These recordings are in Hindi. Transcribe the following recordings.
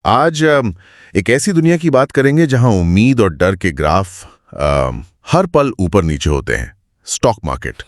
आज एक ऐसी दुनिया की बात करेंगे जहां उम्मीद और डर के ग्राफ हर पल ऊपर नीचे होते हैं। Stock market.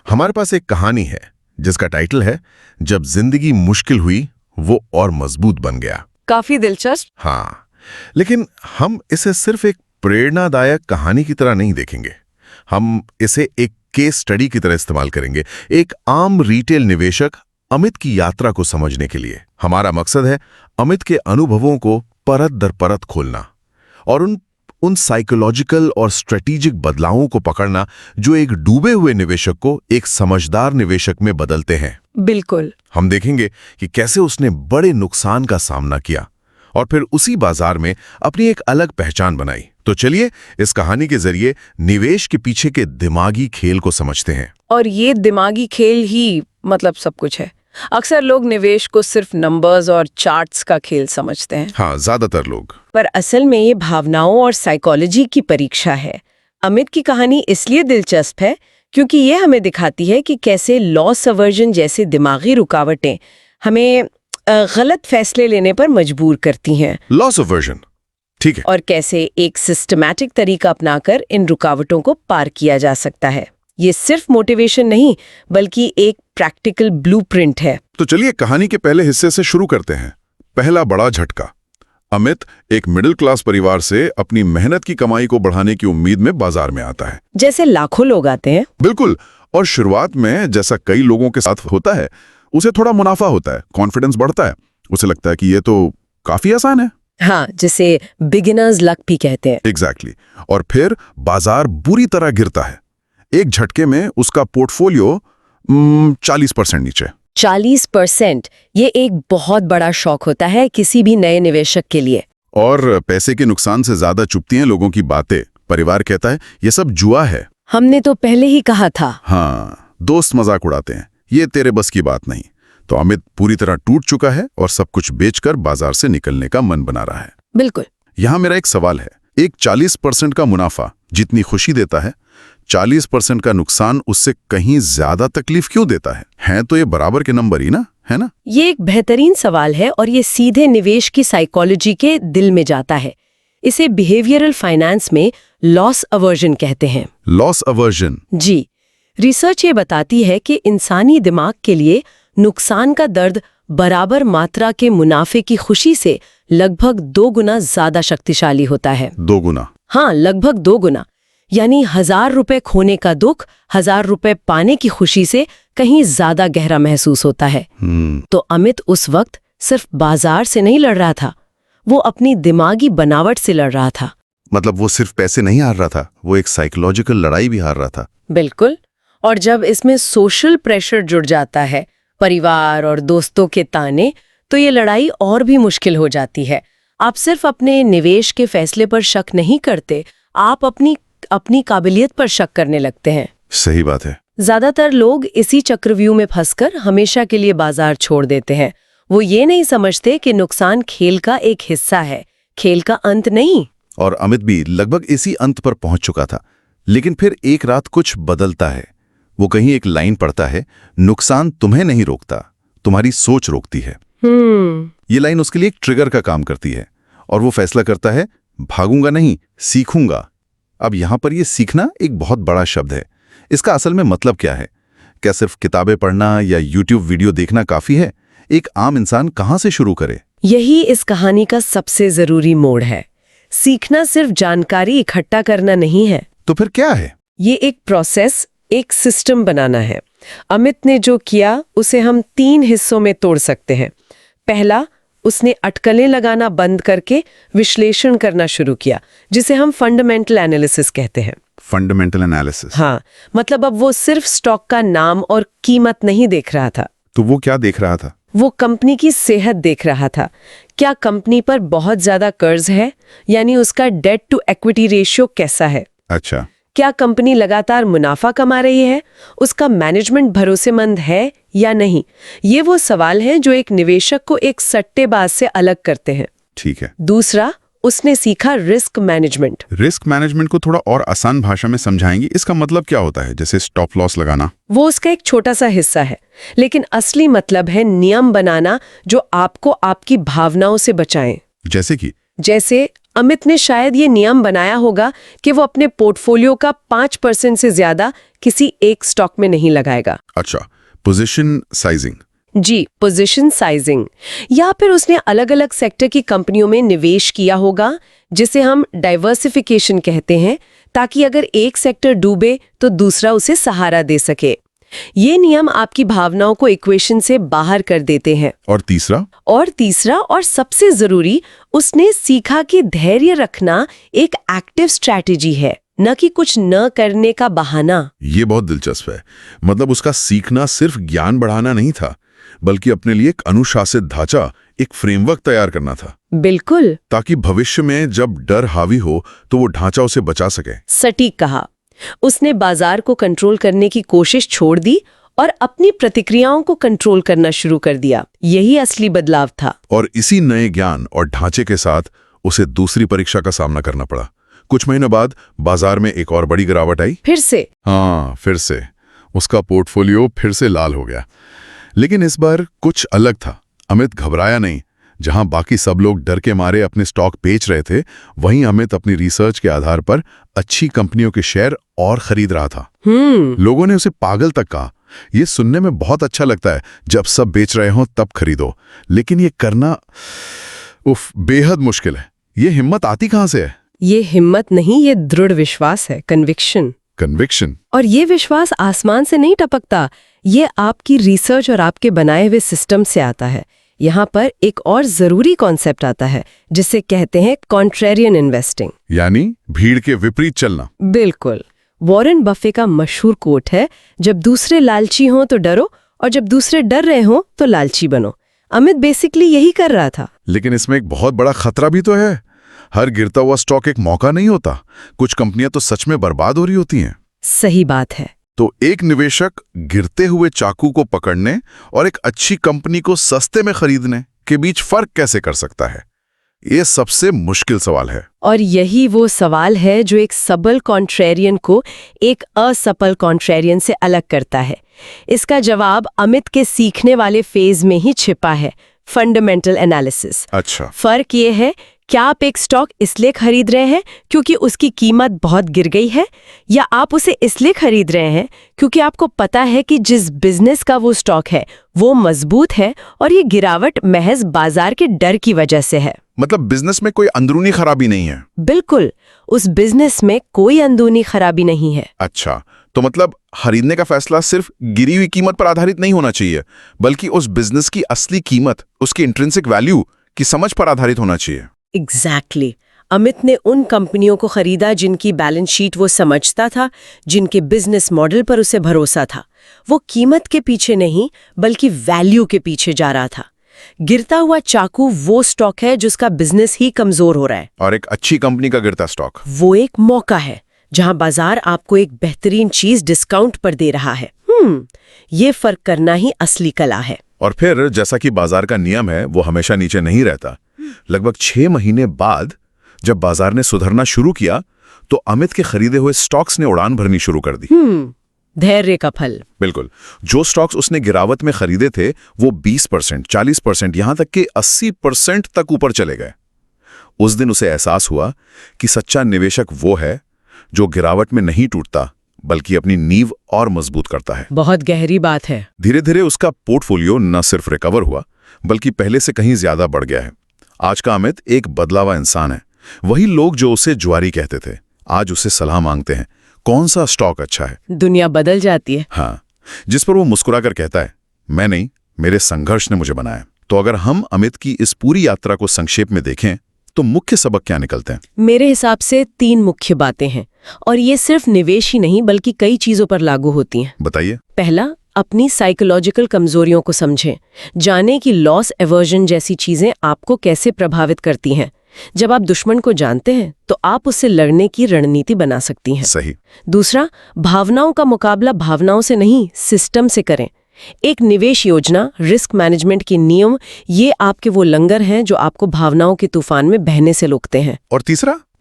हमारे पास एक कहानी है जिसका टाइटल है जब जिंदगी मुश्किल हुई वो और मजबूत बन गया। काफी दिलचस्प। हाँ, लेकिन हम इसे सिर्फ एक प्रेरणादायक कहानी की तरह नहीं देखेंगे। हम इसे एक केस स्टडी की तरह इस्तेमाल करेंगे, एक आम रिटेल निवेशक अमित की यात्रा को समझने के लिए। हमारा मकसद है अमित के अनुभवों को परत दर परत खोलना और उन साइकोलॉजिकल और स्ट्रेटेजिक बदलावों को पकड़ना जो एक डूबे हुए निवेशक को एक समझदार निवेशक में बदलते हैं। बिल्कुल। हम देखेंगे कि कैसे उसने बड़े नुकसान का सामना किया और फिर उसी बाजार में अपनी एक अलग पहचान बनाई। तो चलिए इस कहानी के जरिए निवेश के पीछे के दिमागी खेल को समझते हैं। और ये दिमागी खेल ही मतलब सब कुछ है। अक्सर लोग निवेश को सिर्फ नंबर्स और चार्ट्स का खेल समझते हैं। हाँ, ज्यादातर लोग। पर असल में ये भावनाओं और साइकोलॉजी की परीक्षा है। अमित की कहानी इसलिए दिलचस्प है क्योंकि ये हमें दिखाती है कि कैसे लॉस अवर्जन जैसे दिमागी रुकावटें हमें गलत फैसले लेने पर मजबूर करती हैं। लॉस अवर्जन, ठीक है। और कैसे एक सिस्टमैटिक तरीका अपनाकर इन रुकावटों को पार किया जा सकता है। ये सिर्फ मोटिवेशन नहीं बल्कि एक प्रैक्टिकल ब्लूप्रिंट है। तो चलिए कहानी के पहले हिस्से से शुरू करते हैं। पहला बड़ा झटका। अमित एक मिडिल क्लास परिवार से अपनी मेहनत की कमाई को बढ़ाने की उम्मीद में बाजार में आता है। जैसे लाखों लोग आते हैं। बिल्कुल। और शुरुआत में जैसा कई लोगों के साथ होता है, उसे थोड़ा मुनाफा होता है, कॉन्फिडेंस बढ़ता है, उसे लगता है कि ये तो काफी आसान है। हाँ, जिसे बिगिनर्स लक भी कहते हैं। एग्जैक्टली। और फिर बाजार बुरी तरह गिरता है। एक झटके में उसका पोर्टफोलियो 40% नीचे। 40%, ये एक बहुत बड़ा शॉक होता है किसी भी नए निवेशक के लिए। और पैसे के नुकसान से ज्यादा चुभती हैं लोगों की बातें। परिवार कहता है ये सब जुआ है। हमने तो पहले ही कहा था। हाँ, दोस्त मजाक उड़ाते हैं, ये तेरे बस की बात नहीं। तो अमित पूरी तरह टूट चुका है और सब कुछ बेचकर बाजार से निकलने का मन बना रहा है। बिल्कुल। यहाँ मेरा एक सवाल है, एक 40% का मुनाफा जितनी खुशी देता है, 40% का नुकसान उससे कहीं ज्यादा तकलीफ क्यों देता है? हैं तो ये बराबर के नंबर ही ना, है ना? ये एक बेहतरीन सवाल है और ये सीधे निवेश की साइकोलॉजी के दिल में जाता है। इसे बिहेवियरल फाइनेंस में लॉस अवर्जन कहते हैं। Loss aversion? जी। रिसर्च ये बताती है कि इंसानी दिमाग के लिए नुकसान का दर्द बराबर मात्रा के मुनाफे की खुशी से लगभग 2 गुना ज्यादा शक्तिशाली होता है। 2 गुना? हाँ, लगभग 2 गुना। यानी 1000 रुपए खोने का दुख 1000 रुपए पाने की खुशी से कहीं ज्यादा गहरा महसूस होता है। तो अमित उस वक्त सिर्फ बाजार से नहीं लड़ रहा था, वो अपनी दिमागी बनावट से लड़ रहा था। मतलब वो सिर्फ पैसे नहीं हार रहा था, वो एक साइकोलॉजिकल लड़ाई भी हार रहा था। बिल्कुल। और जब इसमें सोशल प्रेशर जुड़ जाता है, परिवार और दोस्तों के ताने, तो ये लड़ाई और भी मुश्किल हो जाती है। आप सिर्फ अपने निवेश के फैसले पर शक नहीं करते, आप अपनी काबिलियत पर शक करने लगते हैं। सही बात है। ज्यादातर लोग इसी चक्रव्यूह में फंसकर हमेशा के लिए बाजार छोड़ देते हैं। वो ये नहीं समझते कि नुकसान खेल का एक हिस्सा है, खेल का अंत नहीं। और अमित भी लगभग इसी अंत पर पहुंच चुका था। लेकिन फिर एक रात कुछ बदलता है। वो कहीं एक लाइन पढ़ता है, नुकसान तुम्हें नहीं रोकता, तुम्हारी सोच रोकती है। ये लाइन उसके लिए एक ट्रिगर का काम करती है और वो फैसला करता है, भागूंगा नहीं, सीखूंगा। अब यहां पर ये सीखना एक बहुत बड़ा शब्द है। इसका असल में मतलब क्या है? क्या सिर्फ किताबें पढ़ना या YouTube वीडियो देखना काफी है? एक आम इंसान कहां से शुरू करे? यही इस कहानी का सबसे जरूरी मोड़ है। सीखना सिर्फ जानकारी इकट्ठा करना नहीं है। तो फिर क्या है? ये एक प्रोसेस, एक सिस्टम बनाना है। अमित ने जो किया उसे हम 3 हिस्सों में तोड़ सकते हैं। पहला, उसने अटकलें लगाना बंद करके विश्लेषण करना शुरू किया, जिसे हम फंडामेंटल एनालिसिस कहते हैं। Fundamental analysis? हाँ, मतलब अब वो सिर्फ स्टॉक का नाम और कीमत नहीं देख रहा था। तो वो क्या देख रहा था? वो कंपनी की सेहत देख रहा था। क्या कंपनी पर बहुत ज्यादा कर्ज है, यानी उसका डेट टू इक्विटी रेशियो कैसा है? अच्छा। क्या कंपनी लगातार मुनाफा कमा रही है, उसका मैनेजमेंट भरोसेमंद है या नहीं? ये वो सवाल हैं जो एक निवेशक को एक सट्टेबाज से अलग करते हैं। ठीक है। दूसरा, उसने सीखा रिस्क मैनेजमेंट। रिस्क मैनेजमेंट को थोड़ा और आसान भाषा में समझाएंगे? इसका मतलब क्या होता है? जैसे स्टॉप लॉस लगाना? वो उसका एक छोटा सा हिस्सा है, लेकिन असली मतलब है नियम बनाना जो आपको आपकी भावनाओं से बचाएं। जैसे अमित ने शायद ये नियम बनाया होगा कि वो अपने पोर्टफोलियो का 5% से ज्यादा किसी एक स्टॉक में नहीं लगाएगा। अच्छा, पोजीशन साइजिंग। जी, पोजीशन साइजिंग। या फिर उसने अलग अलग सेक्टर की कंपनियों में निवेश किया होगा, जिसे हम डाइवर्सिफिकेशन कहते हैं, ताकि अगर एक सेक्टर डूबे तो दूसरा उसे सहारा दे सके। ये नियम आपकी भावनाओं को इक्वेशन से बाहर कर देते हैं। और तीसरा और सबसे जरूरी, उसने सीखा कि धैर्य रखना एक एक्टिव स्ट्रैटेजी है, न कि कुछ न करने का बहाना। ये बहुत दिलचस्प है। मतलब उसका सीखना सिर्फ ज्ञान बढ़ाना नहीं था, बल्कि अपने लिए एक अनुशासित ढांचा, एक फ्रेमवर्क तैयार करना था। बिल्कुल, ताकि भविष्य में जब डर हावी हो तो वो ढांचा उसे बचा सके। सटीक कहा। उसने बाजार को कंट्रोल करने की कोशिश छोड़ दी और अपनी प्रतिक्रियाओं को कंट्रोल करना शुरू कर दिया। यही असली बदलाव था। और इसी नए ज्ञान और ढांचे के साथ उसे दूसरी परीक्षा का सामना करना पड़ा। कुछ महीनों बाद बाजार में एक और बड़ी गिरावट आई। फिर से उसका पोर्टफोलियो फिर से लाल हो गया। लेकिन इस बार कुछ अलग था। अमित घबराया नहीं। जहां बाकी सब लोग डर के मारे अपने स्टॉक बेच रहे थे, वहीं अमित अपनी रिसर्च के आधार पर अच्छी कंपनियों के शेयर और खरीद रहा था। लोगों ने उसे पागल तक कहा। ये सुनने में बहुत अच्छा लगता है, जब सब बेच रहे हों तब खरीदो, लेकिन ये करना बेहद मुश्किल है। ये हिम्मत आती कहां से है? ये हिम्मत नहीं, ये दृढ़ विश्वास है, कन्विक्शन। और ये विश्वास आसमान से नहीं टपकता, ये आपकी रिसर्च और आपके बनाए हुए सिस्टम से आता है। यहाँ पर एक और जरूरी कॉन्सेप्ट आता है, जिसे कहते हैं कॉन्ट्रेरियन इन्वेस्टिंग, यानी भीड़ के विपरीत चलना। बिल्कुल। वॉरेन बफे का मशहूर कोट है, जब दूसरे लालची हों तो डरो, और जब दूसरे डर रहे हों तो लालची बनो। अमित बेसिकली यही कर रहा था। लेकिन इसमें एक बहुत बड़ा खतरा भी तो है। हर गिरता हुआ स्टॉक एक मौका नहीं होता। कुछ कंपनियां तो सच में बर्बाद हो रही होती हैं। सही बात है। तो एक निवेशक गिरते हुए चाकू को पकड़ने और एक अच्छी कंपनी को सस्ते में खरीदने के बीच फर्क कैसे कर सकता है? ये सबसे मुश्किल सवाल है। और यही वो सवाल है जो एक सबल कॉन्ट्रेरियन को एक असफल कॉन्ट्रेरियन से अलग करता है। इसका जवाब अमित के सीखने वाले फेज में ही छिपा है, फंडामेंटल एनालिसिस। अच्छा। फर्क ये है, क्या आप एक स्टॉक इसलिए खरीद रहे हैं क्योंकि उसकी कीमत बहुत गिर गई है, या आप उसे इसलिए खरीद रहे हैं क्योंकि आपको पता है कि जिस बिजनेस का वो स्टॉक है वो मजबूत है और ये गिरावट महज बाजार के डर की वजह से है। मतलब बिजनेस में कोई अंदरूनी खराबी नहीं है? बिल्कुल, उस बिजनेस में कोई अंदरूनी खराबी नहीं है। अच्छा, तो मतलब खरीदने का फैसला सिर्फ गिरी हुई कीमत पर आधारित नहीं होना चाहिए, बल्कि उस बिजनेस की असली कीमत, उसकी इंट्रिंसिक वैल्यू की समझ पर आधारित होना चाहिए। एग्जैक्टली। अमित ने उन कंपनियों को खरीदा जिनकी बैलेंस शीट वो समझता था, जिनके बिजनेस मॉडल पर उसे भरोसा था। वो कीमत के पीछे नहीं, बल्कि वैल्यू के पीछे जा रहा था। गिरता हुआ चाकू वो स्टॉक है जिसका बिजनेस ही कमजोर हो रहा है, और एक अच्छी कंपनी का गिरता स्टॉक वो एक मौका है जहां बाजार आपको एक बेहतरीन चीज डिस्काउंट पर दे रहा है। ये फर्क करना ही असली कला है। और फिर जैसा कि बाजार का नियम है, वो हमेशा नीचे नहीं रहता। लगभग 6 महीने बाद जब बाजार ने सुधरना शुरू किया, तो अमित के खरीदे हुए स्टॉक्स ने उड़ान भरनी शुरू कर दी। धैर्य का फल। बिल्कुल। जो स्टॉक्स उसने गिरावट में खरीदे थे, वो 20%, 40%, यहां तक कि 80% तक ऊपर चले गए। उस दिन उसे एहसास हुआ कि सच्चा निवेशक वो है जो गिरावट में नहीं टूटता, बल्कि अपनी नींव और मजबूत करता है। बहुत गहरी बात है। धीरे धीरे उसका पोर्टफोलियो न सिर्फ रिकवर हुआ, बल्कि पहले से कहीं ज्यादा बढ़ गया है। आज का अमित एक बदलावा इंसान है। वही लोग जो उसे जुआरी कहते थे, आज उसे सलाह मांगते हैं, कौन सा स्टॉक अच्छा है। दुनिया बदल जाती है। हाँ, जिस पर वो मुस्कुराकर कहता है, मैं नहीं, मेरे संघर्ष ने मुझे बनाया। तो अगर हम अमित की इस पूरी यात्रा को संक्षेप में देखें, तो मुख्य सबक क्या निकलते हैं? मेरे हिसाब से 3 मुख्य बातें हैं, और ये सिर्फ निवेश ही नहीं बल्कि कई चीजों पर लागू होती हैं। बताइए। पहला, अपनी साइकोलॉजिकल कमजोरियों को समझें। जाने कि लॉस एवर्जन जैसी चीजें आपको कैसे प्रभावित करती हैं। जब आप दुश्मन को जानते हैं तो आप उससे लड़ने की रणनीति बना सकती हैं। सही। दूसरा, भावनाओं का मुकाबला भावनाओं से नहीं, सिस्टम से करें। एक निवेश योजना, रिस्क मैनेजमेंट के नियम, ये आपके वो लंगर हैं जो आपको भावनाओं के तूफान में बहने से रोकते हैं। और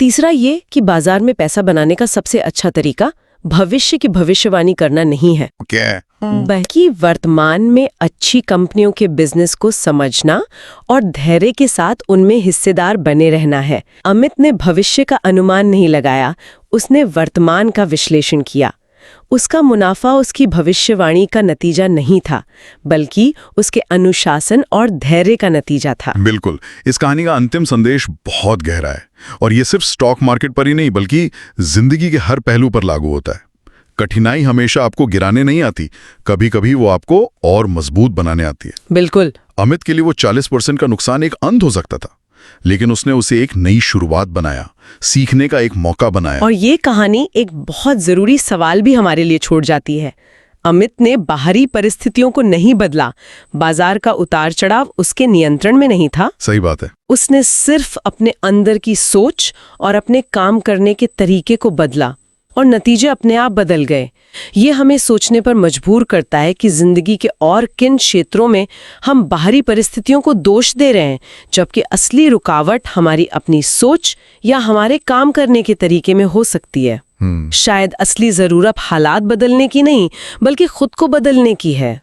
तीसरा ये कि बाजार में पैसा बनाने का सबसे अच्छा तरीका भविष्य की भविष्यवाणी करना नहीं है। क्या? बल्कि वर्तमान में अच्छी कंपनियों के बिजनेस को समझना और धैर्य के साथ उनमें हिस्सेदार बने रहना है। अमित ने भविष्य का अनुमान नहीं लगाया, उसने वर्तमान का विश्लेषण किया। उसका मुनाफा उसकी भविष्यवाणी का नतीजा नहीं था, बल्कि उसके अनुशासन और धैर्य का नतीजा था। बिल्कुल, इस कहानी का अंतिम संदेश बहुत गहरा है और ये सिर्फ स्टॉक मार्केट पर ही नहीं बल्कि जिंदगी के हर पहलू पर लागू होता है। कठिनाई हमेशा आपको गिराने नहीं आती, कभी-कभी वो आपको और मजबूत बनाने आती है। बिल्कुल। अमित के लिए वो 40% का नुकसान एक अंत हो सकता था, लेकिन उसने उसे एक नई शुरुआत बनाया, सीखने का एक मौका बनाया। और ये कहानी एक बहुत जरूरी सवाल भी हमारे लिए छोड़ जाती है। अमित ने बाहरी परिस्थितियों को नहीं बदला, बाजार का उतार चढ़ाव उसके नियंत्रण में नहीं था। सही बात है। उसने सिर्फ अपने अंदर की सोच और अपने काम करने के तरीके को बदला और नतीजे अपने आप बदल गए। ये हमें सोचने पर मजबूर करता है कि जिंदगी के और किन क्षेत्रों में हम बाहरी परिस्थितियों को दोष दे रहे हैं, जबकि असली रुकावट हमारी अपनी सोच या हमारे काम करने के तरीके में हो सकती है। शायद असली जरूरत हालात बदलने की नहीं, बल्कि खुद को बदलने की है।